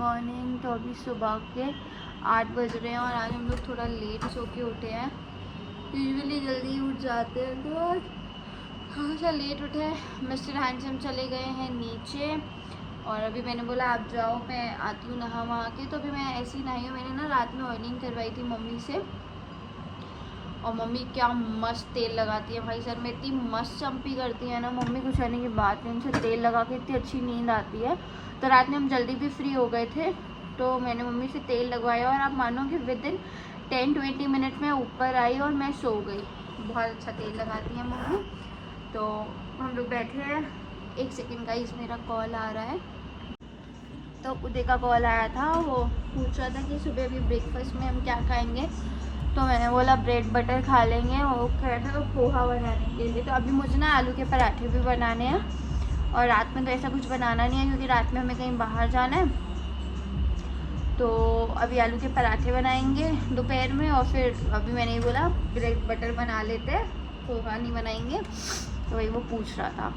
Morning. तो अभी सुबह के 8 बज रहे हैं और आज हम लोग थोड़ा लेट सो के उठे हैं। यूजुअली जल्दी उठ जाते हैं तो आज थोड़ा सा लेट उठे। मिस्टर हैंडसम चले गए हैं नीचे और अभी मैंने बोला आप जाओ, मैं आती हूँ नहा वहा के। तो अभी मैं ऐसे ही नहाई हूँ। मैंने ना रात में ऑयलिंग करवाई थी मम्मी से और मम्मी क्या मस्त तेल लगाती है भाई। सर में इतनी मस्त चंपी करती है ना मम्मी, कुछ आने की बात नहीं। उनसे तेल लगा के इतनी अच्छी नींद आती है। तो रात में हम जल्दी भी फ्री हो गए थे तो मैंने मम्मी से तेल लगवाया और आप मानो कि विद इन 10-20 मिनट में ऊपर आई और मैं सो गई। बहुत अच्छा तेल लगाती है मम्मी। तो हम लोग बैठे हैं। 1 सेकेंड का इस मेरा कॉल आ रहा है। तो उदय का कॉल आया था, वो पूछ रहा था कि सुबह अभी ब्रेकफास्ट में हम क्या खाएंगे। तो मैंने बोला ब्रेड बटर खा लेंगे। वो कह रहे थे पोहा बनाने के लिए। तो अभी मुझे ना आलू के पराठे भी बनाने हैं और रात में तो ऐसा कुछ बनाना नहीं है क्योंकि रात में हमें कहीं बाहर जाना है। तो अभी आलू के पराठे बनाएंगे दोपहर में और फिर अभी मैंने बोला ब्रेड बटर बना लेते हैं, पोहा नहीं बनाएंगे। तो वही वो पूछ रहा था।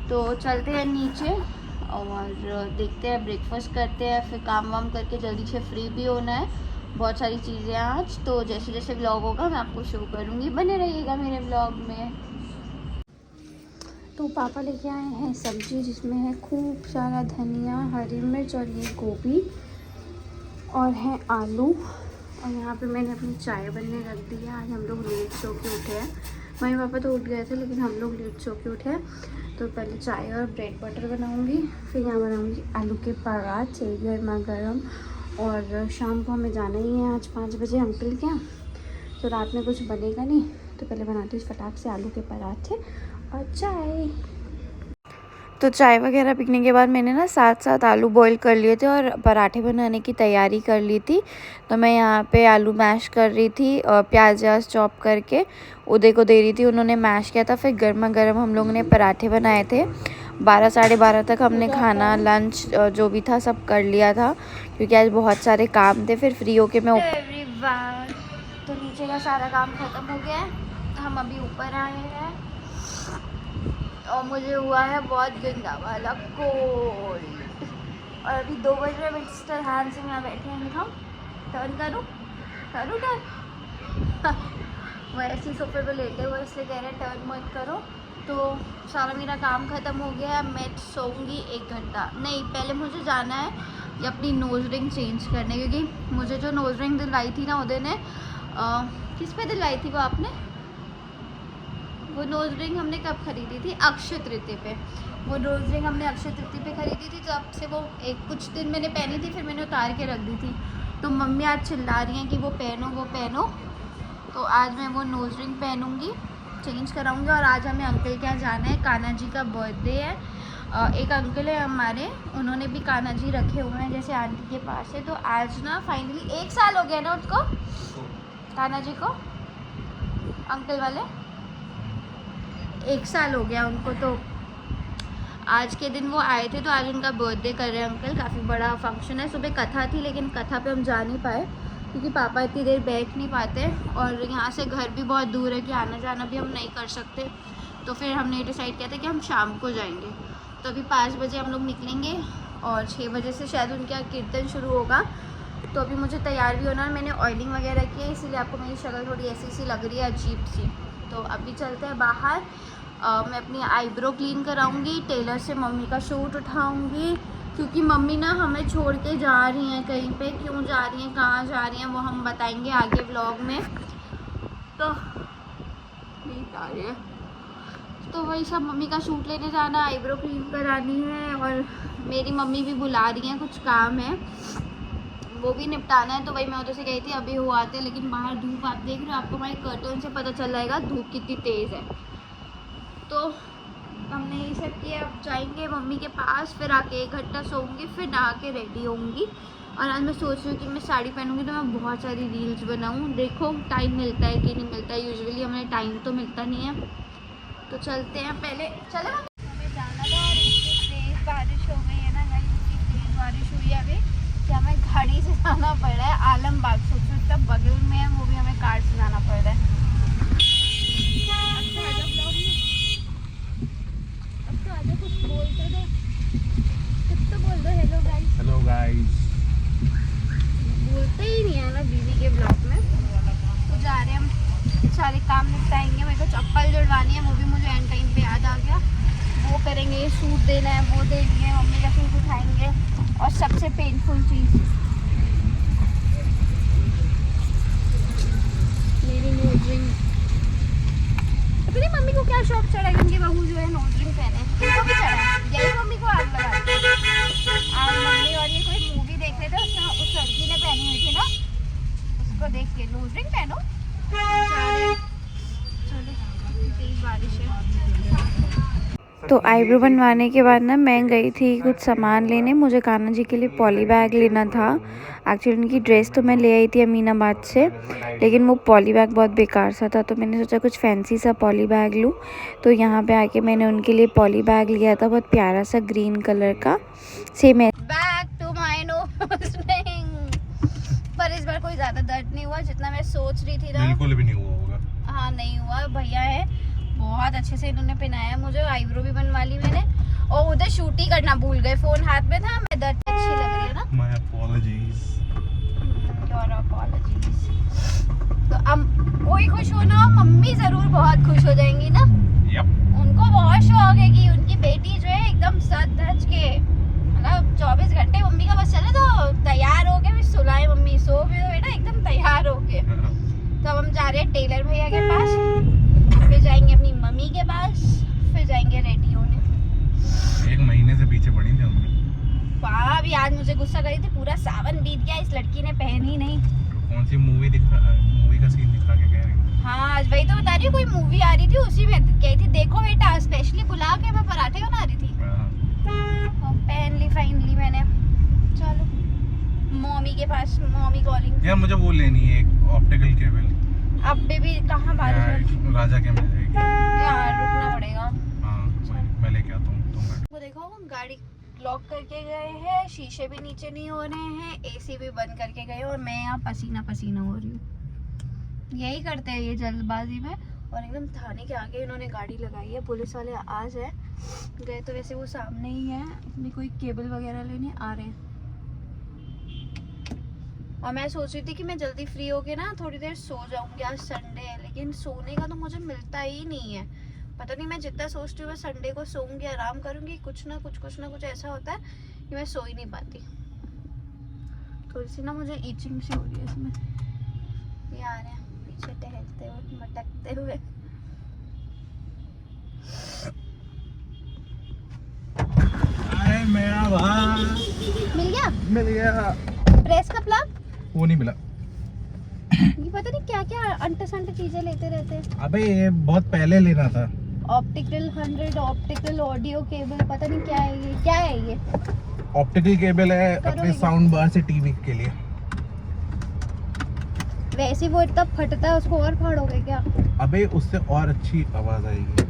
तो चलते हैं नीचे और देखते हैं, ब्रेकफास्ट करते हैं, फिर काम वाम करके जल्दी से फ्री भी होना है। बहुत सारी चीज़ें आज। तो जैसे जैसे व्लॉग होगा मैं आपको शो करूँगी, बने रहिएगा मेरे व्लॉग में। तो पापा लेके आए हैं सब्जी जिसमें है खूब सारा धनिया, हरी मिर्च और ये गोभी और है आलू। और यहाँ पे मैंने अपनी चाय बनने रख दी है। आज हम लोग लेट सो के उठे हैं। मम्मी पापा तो उठ गए थे लेकिन हम लोग लेट सो के उठे हैं। तो पहले चाय और ब्रेड बटर बनाऊँगी, फिर यहाँ बनाऊँगी आलू के पराठे गर्मा गर्म। और शाम को हमें जाना ही है आज 5 बजे अंकल के यहाँ। तो रात में कुछ बनेगा नहीं तो पहले बनाती हूँ फटाक से आलू के पराठे और चाय। तो चाय वगैरह पीने के बाद मैंने ना साथ साथ आलू बॉईल कर लिए थे और पराठे बनाने की तैयारी कर ली थी। तो मैं यहाँ पे आलू मैश कर रही थी और प्याज व्याज चॉप करके उदय को दे रही थी। उन्होंने मैश किया था, फिर गर्मा गर्म हम लोगों ने पराठे बनाए थे। 12 साढ़े 12 तक हमने खाना लंच जो भी था सब कर लिया था क्योंकि आज बहुत सारे काम थे। फिर फ्री होके मैं तो नीचे का सारा काम ख़त्म हो गया है। हम अभी ऊपर आए हैं और मुझे हुआ है बहुत गंदा वाला कोल्ड। और अभी 2 बज रहे मिस्टर हैंडसम यहाँ बैठे हैं। हम टर्न करूँ टर्न वो ऐसे ही सोफे पे लेटे हुए इसलिए कह रहे हैं टर्न मत करो। तो सारा मेरा काम ख़त्म हो गया है। मैं सोऊंगी 1 घंटा। नहीं, पहले मुझे जाना है ये अपनी नोज़ रिंग चेंज करने क्योंकि मुझे जो नोज़ रिंग दिलवाई थी ना उदय ने, किस पे दिलवाई थी वो आपने? वो नोज़ रिंग हमने कब खरीदी थी? अक्षय तृतीया पे। वो नोज़ रिंग हमने अक्षय तृतीया पे खरीदी थी। तो अब से वो कुछ दिन मैंने पहनी थी, फिर मैंने उतार के रख दी थी। तो मम्मी आज चिल्ला रही हैं कि वो पहनो वो पहनो। तो आज मैं वो नोज़ रिंग पहनूँगी, चेंज कराऊँगी। और आज हमें अंकल के यहाँ जाना है, कान्हा जी का बर्थडे है। एक अंकल है हमारे, उन्होंने भी कान्हा जी रखे हुए हैं जैसे आंटी के पास है। तो आज ना फाइनली 1 साल हो गया ना उसको, कान्हा जी को, अंकल वाले 1 साल हो गया उनको। तो आज के दिन वो आए थे तो आज उनका बर्थडे कर रहे हैं अंकल। काफ़ी बड़ा फंक्शन है। सुबह कथा थी लेकिन कथा पे हम जा नहीं पाए क्योंकि पापा इतनी देर बैठ नहीं पाते और यहाँ से घर भी बहुत दूर है कि आना जाना भी हम नहीं कर सकते। तो फिर हमने डिसाइड किया था कि हम शाम को जाएंगे। तो अभी 5 बजे हम लोग निकलेंगे और 6 बजे से शायद उनके यहाँ कीर्तन शुरू होगा। तो अभी मुझे तैयार भी होना है। मैंने ऑयलिंग वगैरह की है इसीलिए आपको मेरी शक्ल थोड़ी ऐसी सी लग रही है, अजीब सी। तो अभी चलते हैं बाहर। मैं अपनी आईब्रो क्लीन कराऊंगी, टेलर से मम्मी का सूट उठाऊंगी क्योंकि मम्मी ना हमें छोड़ के जा रही हैं कहीं पे। क्यों जा रही हैं, कहाँ जा रही हैं, वो हम बताएंगे आगे व्लॉग में। तो तो वही सब, मम्मी का सूट लेने जाना, आईब्रो क्लीन करानी है और मेरी मम्मी भी बुला रही हैं, कुछ काम है वो भी निपटाना है। तो वही मैं उधर से गई थी, अभी वो आते। लेकिन बाहर धूप आप देख रहे हो, आपको हमारे कर्टन से पता चल जाएगा धूप कितनी तेज़ है। तो हमने ये सब किया। अब जाएंगे मम्मी के पास, फिर आके 1 घंटा सोऊंगी, फिर नहा के रेडी होंगी। और आज मैं सोच रही हूँ कि मैं साड़ी पहनूंगी तो मैं बहुत सारी रील्स बनाऊँ। देखो टाइम मिलता है कि नहीं मिलता है। यूजुअली हमें टाइम तो मिलता नहीं है। तो चलते हैं, पहले चले हमें जाना था और इतनी तेज़ बारिश हो गई है ना भाई, इतनी तेज़ बारिश हुई है अभी कि हमें गाड़ी से जाना पड़ रहा है आलमबाग। सोचो इतना बगल में है, वो भी हमें कार से जाना पड़ रहा है। अब तो आजा कुछ बोल तो दो, कुछ तो बोल दो। Hello guys. Hello guys. बोलते ही नहीं है ना दीदी के ब्लॉग में। तो जा रहे हैं हम, सारे काम निपटाएंगे। मेरे को चप्पल जुड़वानी है, वो भी मुझे एंड टाइम पे याद आ गया। वो करेंगे, सूट देना है वो देंगे, मम्मी का सूट उठाएंगे। और सबसे पेनफुल चीज़ मेरी नोज रिंग। अपनी मम्मी को क्या शौक चढ़ा है, उनकी बहू जो है नोज रिंग पहने, इनको भी चढ़ा है। यही मम्मी को आग लगा आज मम्मी और ये कोई मूवी देख रहे थे, उसमें उस लड़की ने पहनी हुई थी ना, उसको देख के नोज रिंग पहनो। चलो तेज बारिश है। तो आईब्रो बनवाने के बाद ना मैं गई थी कुछ सामान लेने। मुझे कान्हा जी के लिए पॉली बैग लेना था। एक्चुअली उनकी ड्रेस तो मैं ले आई थी अमीनाबाद से, लेकिन वो पॉली बैग बहुत बेकार सा था, तो मैंने सोचा कुछ फैंसी सा पॉली बैग लूँ। तो यहाँ पे आके मैंने उनके लिए पॉली बैग लिया था, बहुत प्यारा सा ग्रीन कलर का। सेम है back to my nose ring. पर इस बार कोई ज़्यादा दर्द नहीं हुआ जितना मैं सोच रही थी ना। बिल्कुल भी नहीं हुआ होगा। हाँ नहीं हुआ, भैया है बहुत अच्छे से इन्होंने पहनाया मुझे। आईब्रो भी बनवा ली मैंने, और उधर शूट ही करना भूल गए, फोन हाथ में था। मैं दर्द अच्छी लग रही है ना। My apologies. Your apologies. तो अब कोई खुश हो ना हो, मम्मी जरूर बहुत खुश हो जाएंगी ना। Yep. उनको बहुत शौक है कि उनकी बेटी जो है एकदम सज धज के, मतलब 24 घंटे मम्मी का बस चले तो तैयार हो के भी सुलाए मम्मी, सो भी हो बेटा एकदम तैयार हो के। तो अब हम जा रहे हैं टेलर भैया के पास, फिर जाएंगे अपनी मम्मी के पास, फिर जाएंगे रेडी होने। 1 महीने से पीछे पड़ी थी मम्मी। वाह, अभी आज मुझे गुस्सा करी थी, पूरा सावन बीत गया, इस लड़की ने पहनी नहीं। कौन सी मूवी का सीन दिखा के कह रही हूँ? हाँ आज वही तो बता रही हूँ, कोई मूवी आ रही थी उसी में कही थी देखो बेटा, स्पेशली बुला के मैं पराठे बना रही थी। पहन ली फाइनली मैंने। चलो मम्मी के पास, मम्मी कॉलिंग। यार मुझे वो लेनी है एक ऑप्टिकल केबल। अब बेबी कहाँ बारिश है? राजा के मिल जाएगी यार रुकना पड़ेगा। हाँ मैं लेके आता हूँ, तुम बैठो। वो देखो गाड़ी लॉक करके गए हैं, शीशे भी नीचे नहीं हो रहे हैं, एसी भी बंद करके गए, और मैं यहाँ पसीना पसीना हो रही हूँ। यही करते हैं ये जल्दबाजी में। और एकदम थाने के आगे इन्होंने गाड़ी लगाई है, पुलिस वाले आ जाए गए तो वैसे वो सामने ही है, अपनी कोई केबल वगैरह लेने आ रहे हैं। और मैं सोच रही थी कि मैं जल्दी फ्री होके ना थोड़ी देर सो जाऊंगी, आज संडे है, लेकिन सोने का तो मुझे मिलता ही नहीं है। पता नहीं मैं जितना सोचती हूँ मैं संडे को सोऊंगी, आराम करूंगी, कुछ ना कुछ ऐसा होता है कि मैं सो ही नहीं पाती। थोड़ी सी ना मुझे ईचिंग सी हो रही है इसमें। ये आ रहे हैं पीछे टहलते हुए, मटकते हुए। मेरा भाई मिल गया प्रेस का प्लग, वो नहीं मिला। ये पता नहीं क्या क्या अंटे संटे चीजें लेते रहते हैं। अबे ये बहुत पहले लेना था। ऑप्टिकल 100 ऑप्टिकल ऑडियो केबल, पता नहीं क्या है ये, क्या है ये? ऑप्टिकल केबल है अपने साउंड बार से टीवी के लिए। वैसे वो इतना फटता है, उसको और फाड़ोगे क्या? अबे उससे और अच्छी आवाज आएगी।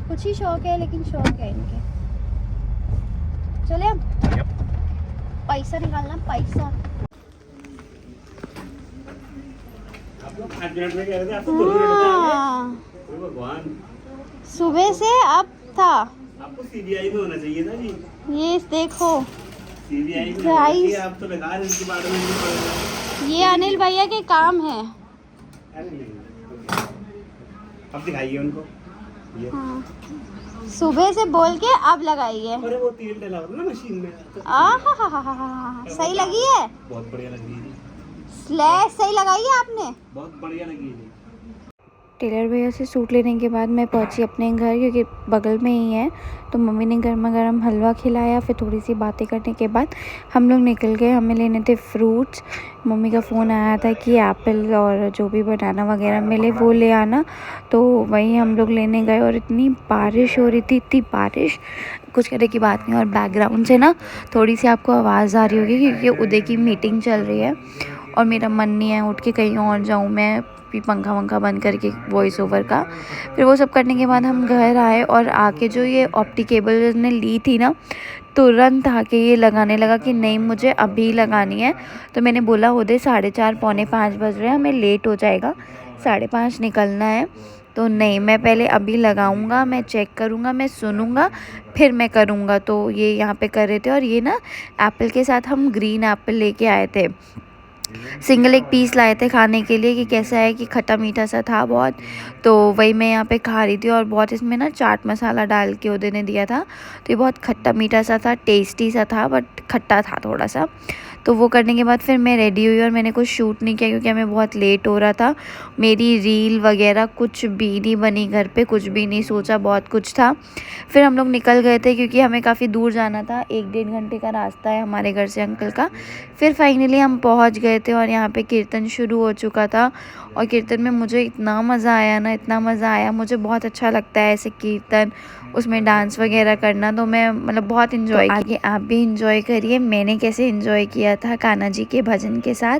कुछ ही शौक है, लेकिन शौक है इनके। चले अब पैसा निकालना, पैसा। हाँ। सुबह से अब था। आपको सीबीआई में होना चाहिए था जी। ये देखो सीबीआई में गाइस, आप तो बेकार इसके बारे में नहीं पढ़। ये अनिल भैया के काम है। अरे नहीं, अब दिखाइए उनको ये। हाँ। सुबह से बोल के अब लगाई है। अरे वो तेल डला ना मशीन में। सही लगी है, बहुत बढ़िया लग रही है। स्लैश सही लगाई है आपने, बहुत बढ़िया लगी है। टेलर भैया से सूट लेने के बाद मैं पहुंची अपने घर, क्योंकि बगल में ही है। तो मम्मी ने गर्मा गर्म हलवा खिलाया, फिर थोड़ी सी बातें करने के बाद हम लोग निकल गए। हमें लेने थे फ्रूट्स। मम्मी का फ़ोन आया था कि एप्पल और जो भी बनाना वगैरह मिले वो ले आना, तो वही हम लोग लेने गए। और इतनी बारिश हो रही थी, इतनी बारिश, कुछ करने की बात नहीं। और बैकग्राउंड से ना थोड़ी सी आपको आवाज़ आ रही होगी, क्योंकि उदय की मीटिंग चल रही है और मेरा मन नहीं है उठ के कहीं और जाऊँ मैं, भी पंखा वंखा बंद करके वॉइस ओवर का। फिर वो सब करने के बाद हम घर आए, और आके जो ये ऑप्टी केबल ने ली थी ना, तुरंत आके ये लगाने लगा कि नहीं मुझे अभी लगानी है। तो मैंने बोला उदय 4:30 पौने 5 बज रहे हैं, हमें लेट हो जाएगा, 5:30 निकलना है। तो नहीं, मैं पहले अभी लगाऊंगा, मैं चेक करूंगा, मैं सुनूंगा, फिर मैं करूंगा। तो ये यहाँ पे कर रहे थे। और ये ना एप्पल के साथ हम ग्रीन एप्पल लेके आए थे, सिंगल एक पीस लाए थे खाने के लिए कि कैसा है, कि खट्टा मीठा सा था बहुत, तो वही मैं यहाँ पे खा रही थी। और बहुत इसमें ना चाट मसाला डाल के उदय ने दिया था, तो ये बहुत खट्टा मीठा सा था, टेस्टी सा था, बट खट्टा था थोड़ा सा। तो वो करने के बाद फिर मैं रेडी हुई और मैंने कुछ शूट नहीं किया क्योंकि हमें बहुत लेट हो रहा था। मेरी रील वगैरह कुछ भी नहीं बनी घर पे, कुछ भी नहीं सोचा, बहुत कुछ था। फिर हम लोग निकल गए थे क्योंकि हमें काफ़ी दूर जाना था, 1-1.5 घंटे का रास्ता है हमारे घर से अंकल का। फिर फाइनली हम पहुंच गए थे और यहाँ पे कीर्तन शुरू हो चुका था। और कीर्तन में मुझे इतना मज़ा आया ना, इतना मज़ा आया, मुझे बहुत अच्छा लगता है ऐसे कीर्तन, उसमें डांस वगैरह करना, तो मैं मतलब बहुत इन्जॉय किया। आगे आप भी इन्जॉय करिए मैंने कैसे इन्जॉय किया था कान्हा जी के भजन के साथ।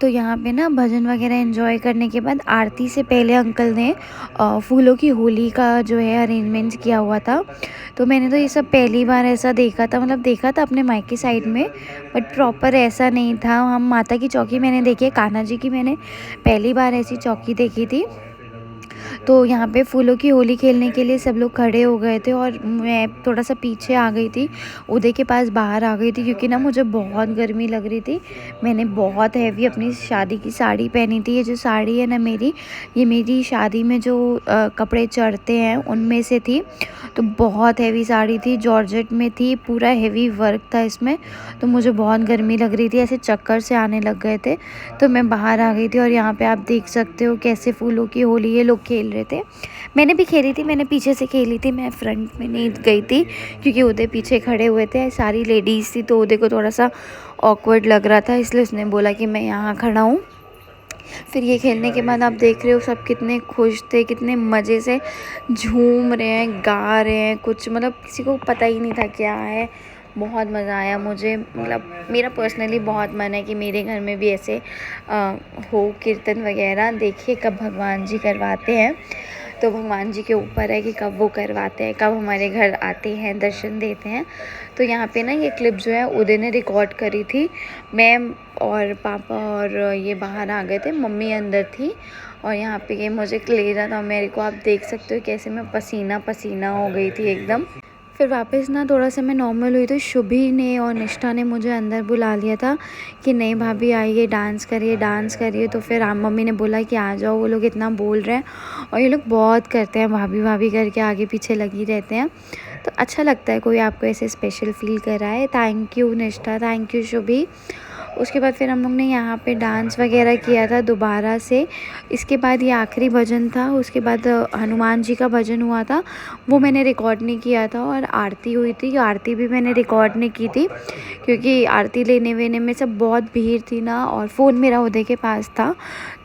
तो यहाँ पे ना भजन वगैरह एंजॉय करने के बाद आरती से पहले अंकल ने फूलों की होली का जो है अरेंजमेंट्स किया हुआ था। तो मैंने तो ये सब पहली बार ऐसा देखा था, मतलब देखा था अपने मायके साइड में, बट प्रॉपर ऐसा नहीं था। हम माता की चौकी मैंने देखी है, कान्हा जी की मैंने पहली बार ऐसी चौकी देखी थी। तो यहाँ पे फूलों की होली खेलने के लिए सब लोग खड़े हो गए थे और मैं थोड़ा सा पीछे आ गई थी, उदय के पास बाहर आ गई थी क्योंकि ना मुझे बहुत गर्मी लग रही थी। मैंने बहुत हैवी अपनी शादी की साड़ी पहनी थी। ये जो साड़ी है ना मेरी, ये मेरी शादी में जो कपड़े चढ़ते हैं उनमें से थी। तो बहुत हैवी साड़ी थी, जॉर्जेट में थी, पूरा हैवी वर्क था इसमें। तो मुझे बहुत गर्मी लग रही थी, ऐसे चक्कर से आने लग गए थे। तो मैं बाहर आ गई थी और यहाँ पे आप देख सकते हो कैसे फूलों की होली ये लोग खेल रहे थे। मैंने भी खेली थी, मैंने पीछे से खेली थी, मैं फ्रंट में नहीं गई थी क्योंकि उदय पीछे खड़े हुए थे, सारी लेडीज़ थी। तो उदय को थोड़ा सा ऑकवर्ड लग रहा था, इसलिए उसने बोला कि मैं यहाँ खड़ा हूँ। फिर ये खेलने के बाद आप देख रहे हो सब कितने खुश थे, कितने मज़े से झूम रहे हैं, गा रहे हैं, कुछ मतलब किसी को पता ही नहीं था क्या है। बहुत मज़ा आया मुझे, मतलब मेरा पर्सनली बहुत मन है कि मेरे घर में भी ऐसे हो कीर्तन वगैरह। देखिए कब भगवान जी करवाते हैं, तो भगवान जी के ऊपर है कि कब वो करवाते हैं, कब हमारे घर आते हैं, दर्शन देते हैं। तो यहाँ पे ना ये क्लिप जो है उदय ने रिकॉर्ड करी थी। मैं और पापा और ये बाहर आ गए थे, मम्मी अंदर थी और यहाँ पे ये मुझे ले रहा था मेरे को। आप देख सकते हो कैसे मैं पसीना पसीना हो गई थी एकदम। फिर वापस ना थोड़ा सा मैं नॉर्मल हुई तो शुभी ने और निष्ठा ने मुझे अंदर बुला लिया था कि नहीं भाभी आइए, डांस करिए, डांस करिए। तो फिर मम्मी ने बोला कि आ जाओ, वो लोग इतना बोल रहे हैं और ये लोग बहुत करते हैं, भाभी भाभी करके आगे पीछे लगी रहते हैं। तो अच्छा लगता है कोई आपको ऐसे स्पेशल फील कराए। थैंक यू निष्ठा, थैंक यू शुभी। उसके बाद फिर हम लोग ने यहाँ पे डांस वगैरह किया था दोबारा से। इसके बाद ये आखिरी भजन था, उसके बाद हनुमान जी का भजन हुआ था, वो मैंने रिकॉर्ड नहीं किया था। और आरती हुई थी, आरती भी मैंने रिकॉर्ड नहीं की थी क्योंकि आरती लेने वेने में सब बहुत भीड़ थी ना, और फ़ोन मेरा उदय के पास था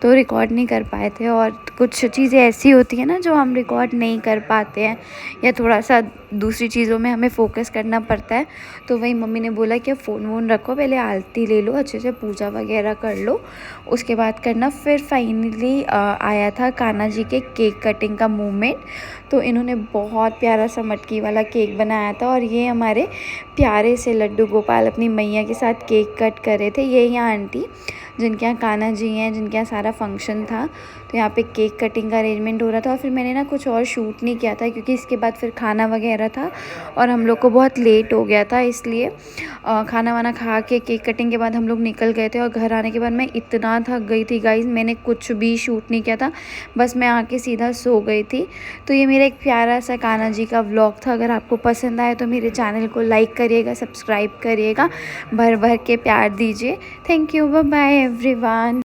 तो रिकॉर्ड नहीं कर पाए थे। और कुछ चीज़ें ऐसी होती हैं ना जो हम रिकॉर्ड नहीं कर पाते हैं, या थोड़ा सा दूसरी चीज़ों में हमें फ़ोकस करना पड़ता है। तो वही मम्मी ने बोला कि फ़ोन वोन रखो, पहले आरती ले लो, अच्छे से पूजा वगैरह कर लो, उसके बाद करना। फिर फाइनली आया था कान्हा जी के केक कटिंग का मूवमेंट। तो इन्होंने बहुत प्यारा सा मटकी वाला केक बनाया था और ये हमारे प्यारे से लड्डू गोपाल अपनी मैया के साथ केक कट कर रहे थे। ये यहाँ आंटी जिनके यहाँ कान्हा जी हैं, जिनके यहाँ सारा फंक्शन था। तो यहाँ पे केक कटिंग का अरेंजमेंट हो रहा था और फिर मैंने ना कुछ और शूट नहीं किया था क्योंकि इसके बाद फिर खाना वगैरह था और हम लोग को बहुत लेट हो गया था, इसलिए खाना वाना खा के केक कटिंग के बाद हम लोग निकल गए थे। और घर आने के बाद मैं इतना थक गई थी गाइस, मैंने कुछ भी शूट नहीं किया था, बस मैं आके सीधा सो गई थी। तो ये मेरा एक प्यारा सा कान्हा जी का व्लॉग था। अगर आपको पसंद आए तो मेरे चैनल को लाइक करिएगा, सब्सक्राइब करिएगा, भर भर के प्यार दीजिए। Thank you, bye bye everyone.